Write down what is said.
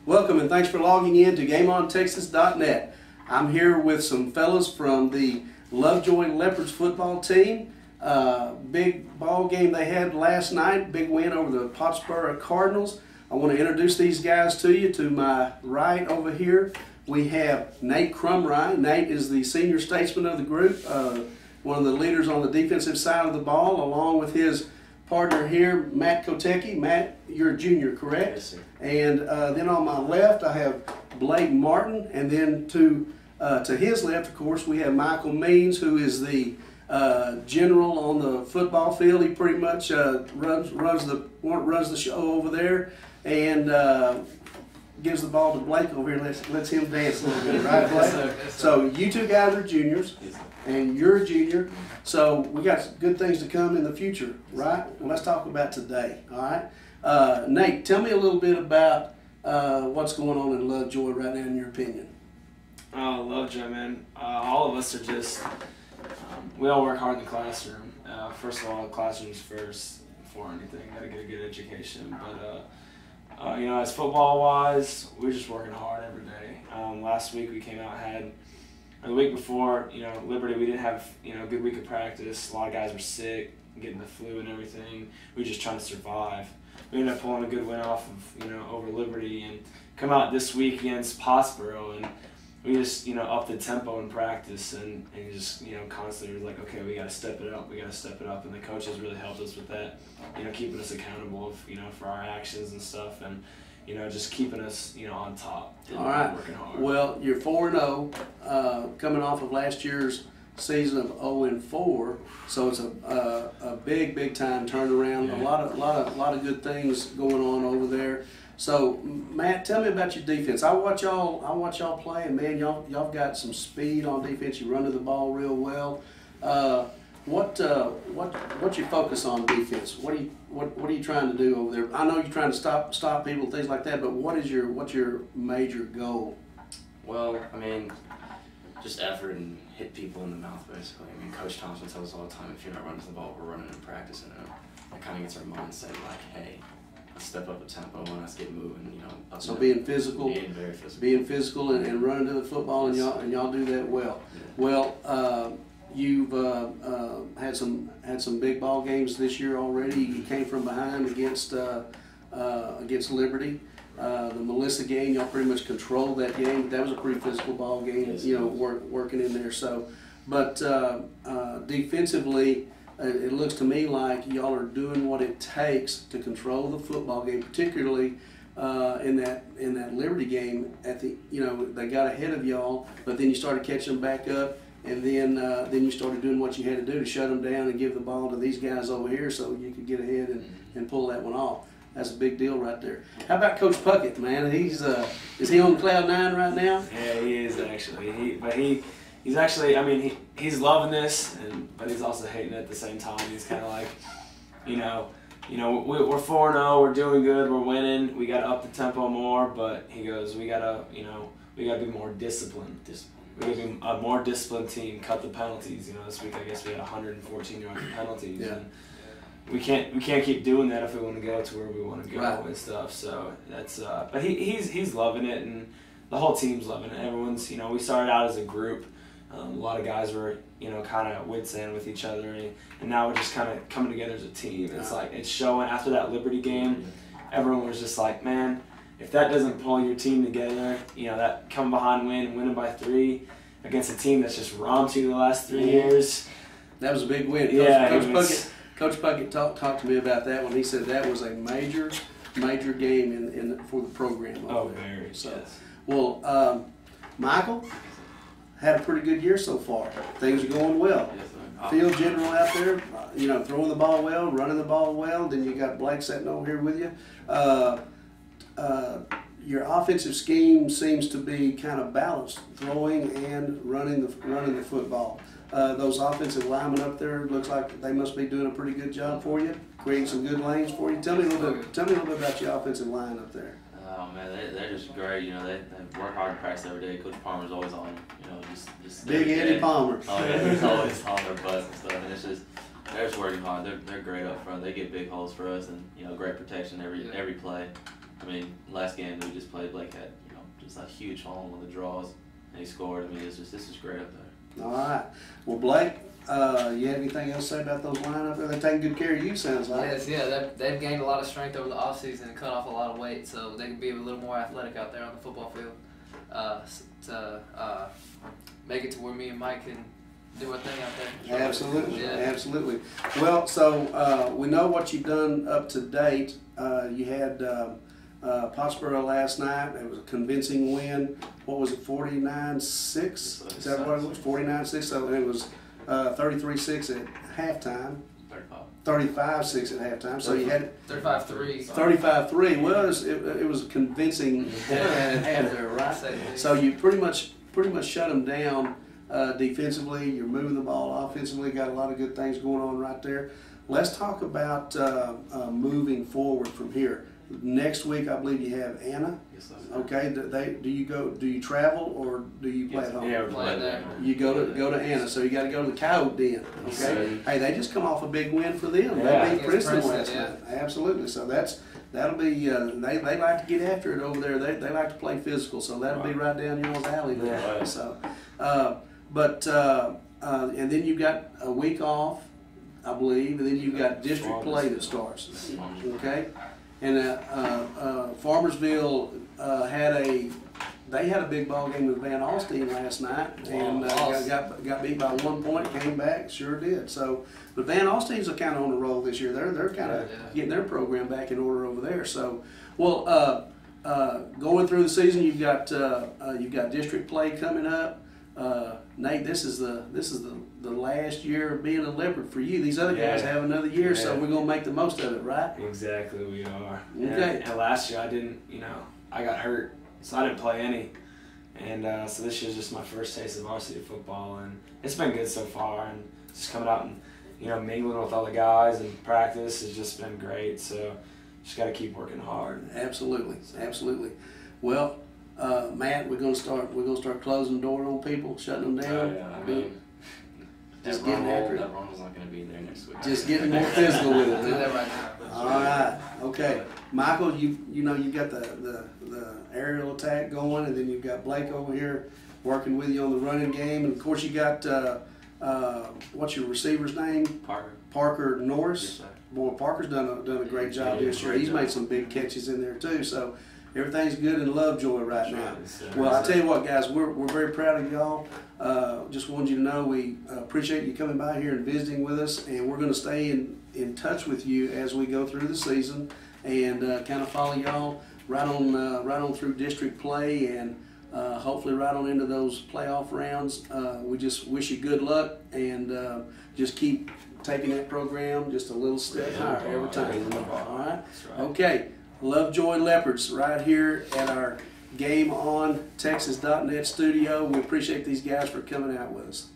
Welcome and thanks for logging in to GameOnTexas.net. I'm here with some fellas from the Lovejoy Leopards football team. Big ball game they had last night, big win over the Pottsboro Cardinals. I want to introduce these guys to you. To my right over here, we have Nate Crumrine. Nate is the senior statesman of the group, one of the leaders on the defensive side of the ball, along with his partner here, Matt Kotecki. Matt, you're a junior, correct? Yes, sir. And then on my left, I have Blake Martin, and then to his left, of course, we have Michael Means, who is the general on the football field. He pretty much runs the show over there, and gives the ball to Blake over here and lets him dance a little bit, right, Blake? Yes, sir. So you two guys are juniors, Yes, sir. and you're a junior, so we got good things to come in the future, right? Well, let's talk about today, all right? Nate, tell me a little bit about what's going on in Lovejoy right now, in your opinion. Lovejoy, man. All of us are just, we all work hard in the classroom. First of all, the classroom's first before anything. Got to get a good education. But, you know, as football-wise, we're just working hard every day. Last week we came out and or the week before, you know, Liberty, we didn't have, you know, a good week of practice. A lot of guys were sick, getting the flu and everything. We were just trying to survive. We ended up pulling a good win off of, you know, over Liberty and come out this week against Pottsboro, and we just, you know, upped the tempo in practice and just, you know, constantly was like, okay, we got to step it up, and the coaches really helped us with that, you know, keeping us accountable of, you know, for our actions and stuff, and, you know, just keeping us, you know, on top. All right. Working hard. Well, you're 4-0, coming off of last year's season of 0-4, so it's a big time turnaround. Yeah. A lot of good things going on over there. So, Matt, tell me about your defense. I watch y'all play, and man, y'all got some speed on defense. You run to the ball real well. What's your focus on defense? What are you trying to do over there? I know you're trying to stop people, things like that, but what's your major goal? Well, I mean, just effort and hit people in the mouth, basically. I mean, Coach Thompson tells us all the time, if you're not running to the ball, we're running in practice, and it kind of gets our mindset like, hey, let's step up the tempo and let's get moving, you know. So being physical, being very physical, and running to the football, and y'all do that well. Yeah. Well, you've had some big ball games this year already. You came from behind against Liberty. The Melissa game, y'all pretty much controlled that game. That was a pretty physical ball game, yes, you know, working in there. So, but defensively, it looks to me like y'all are doing what it takes to control the football game, particularly in that Liberty game. You know, they got ahead of y'all, but then you started catching them back up, and then you started doing what you had to do to shut them down and give the ball to these guys over here so you could get ahead and pull that one off. That's a big deal right there. How about Coach Puckett, man? Is he on cloud nine right now? Yeah, he is actually. He's actually. I mean, he's loving this, but he's also hating it at the same time. He's kind of like, you know, we're 4-0, we're doing good, we're winning. We got to up the tempo more, but he goes, we gotta be more disciplined. We gotta be a more disciplined team. Cut the penalties. You know, this week I guess we had 114-yard penalties. Yeah. And we can't keep doing that if we want to go to where we want to go, right, and stuff. So that's but he's loving it, and the whole team's loving it. Everyone's, you know, we started out as a group. A lot of guys were, you know, kind of wits end with each other, and now we're just kind of coming together as a team. It's like it's showing after that Liberty game. Everyone was just like, man, if that doesn't pull your team together, you know, that coming behind winning by 3 against a team that's just romped you the last 3 years. That was a big win. Yeah, Coach Puckett talked to me about that when he said that was a major game for the program. Oh, very. So, yes. Well, Michael had a pretty good year so far. Things are going well. Yes, sir. Field general out there, you know, throwing the ball well, running the ball well. Then you got Blake sitting over here with you. Your offensive scheme seems to be kind of balanced, throwing and running the football. Those offensive linemen up there, looks like they must be doing a pretty good job for you, creating some good lanes for you. Tell me a little bit about your offensive line up there. Oh man, they're just great. You know, they work hard in practice every day. Coach Palmer's always on. You know, just Big Eddie Palmer. Oh yeah, he's always on their butts and stuff, and it's just they're just working hard. They're great up front. They get big holes for us, and you know, great protection every play. I mean, last game that we just played, Blake had, you know, just a huge home with the draws, and he scored. I mean, this is great up there. All right. Well, Blake, you have anything else to say about those lineup there? They're taking good care of you, sounds like. Yes, yeah, they've gained a lot of strength over the offseason and cut off a lot of weight, so they can be a little more athletic out there on the football field to make it to where me and Mike can do our thing out there. Absolutely, Yeah. absolutely. Well, so we know what you've done up to date. You had Pottsboro last night. It was a convincing win. What was it, 49-6? Is that what it was? 49-6. So it was 33-6 at halftime. 35-6 at halftime. So you had 35-3. 35-3. Well, it was a convincing half there, right? So you pretty much shut them down defensively. You're moving the ball offensively. Got a lot of good things going on right there. Let's talk about moving forward from here. Next week, I believe you have Anna. Yes, sir. Okay. Do you travel or do you play at home? Yeah, We're playing there. You go to Anna, so you got to go to the Coyote Den. Okay. Hey, they just come off a big win for them. Yeah. They beat Princeton Princeton, last yeah. night. Absolutely. So that'll be they like to get after it over there. They like to play physical, so that'll be right down your alley there. Yeah. So, and then you got a week off, I believe, and then you got district play that starts. Okay. And Farmersville had a big ball game with Van Alstyne last night, and got beat by 1 point. Came back, sure did. So, but Van Alstyne's kind of on the roll this year. They're kind of getting their program back in order over there. So, well, going through the season, you've got district play coming up. Nate, this is the last year of being a Leopard for you. These other guys have another year, so we're gonna make the most of it, right? Exactly, we are. Okay. And last year I got hurt, so I didn't play any. And so this year's just my first taste of varsity football, and it's been good so far. And just coming out and mingling with all the guys and practice has just been great. So just got to keep working hard. Absolutely, absolutely. Well, Matt, we're gonna start closing the door on people, shutting them down. Yeah, I mean, Just getting after it. That Ronald's not going to be there next week. Just getting more physical with it. Do huh? that right now. All right. Okay. Michael, you got the aerial attack going, and then you've got Blake over here working with you on the running game, and of course you got what's your receiver's name? Parker Norris. Yes, sir. Boy, Parker's done a great job this year. He's made some big catches in there too. So everything's good in Lovejoy right now. Well, I tell you what, guys, we're very proud of y'all. Just wanted you to know we appreciate you coming by here and visiting with us, and we're going to stay in touch with you as we go through the season and kind of follow y'all right on through district play and hopefully right on into those playoff rounds. We just wish you good luck and just keep taking that program just a little step higher every time. All right? Okay. Lovejoy Leopards right here at our Game On Texas.net studio. We appreciate these guys for coming out with us.